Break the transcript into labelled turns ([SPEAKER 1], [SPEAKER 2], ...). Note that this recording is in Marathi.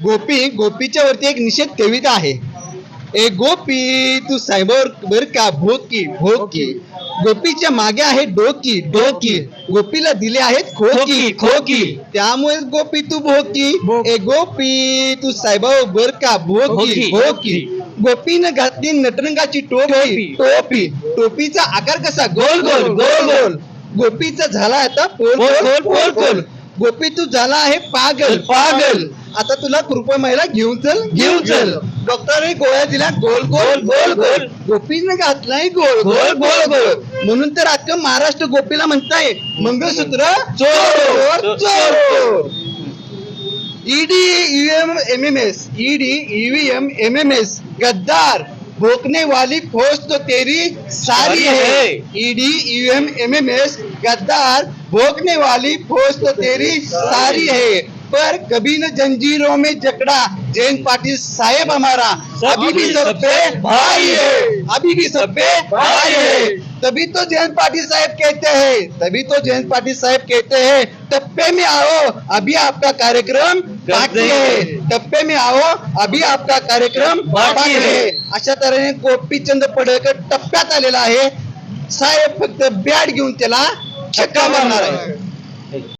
[SPEAKER 1] गोपीच्या वरती एक निषेध कविता आहे. ए गोपी तू सायबर बर का भोकी भोकी, गोपीच्या मागे आहे डोकी डोकी, गोपीला दिले आहेत खोकी खोकी, त्यामुळे गोपी तू भोकी. ए गोपी तू सायबर बर का भोकी भोकी, गोपीनं घातली नटरंगाची टोपी टोपी, टोपीचा आकार कसा गोल गोल गोल गोल, गोपीचा झाला आता पोल पोल पोल पोल, गोपी तू झाला आहे पागल पागल, आता तुला कृपा महिला घेऊन चल, डॉक्टरने गोळ्या दिल्या गोल गोल गोल गोल, गोपीने घातलाय गोल गोल गोल गोल, म्हणून तर अख्खं महाराष्ट्र गोपीला म्हणताय मंगळसूत्र चोर चोर. ED EVM MMS, ED EVM MMS, गद्दार भोंकने वाली फौज तो तेरी सारी है. ईडी ईवीएम एमएमएस, गद्दार भोंकने वाली फौज तो तेरी सारी है, पर कभी न जंजीरों में जकड़ा जयंत पाटिल साहेब हमारा अभी भी सब पे भाई है, अभी भी सब पे भाई है. तभी तो जयंत पाटिल साहब कहते हैं टप्पे में आओ अभी आपका कार्यक्रम बाकी है, टप्पे में आओ अभी आपका कार्यक्रम बाकी है. अशा तऱ्हेने गोपीचंद पडळकर टप्प्यात आलेला आहे. साहेब फक्त बॅट घेऊन त्याला छक्का मारणार आहे.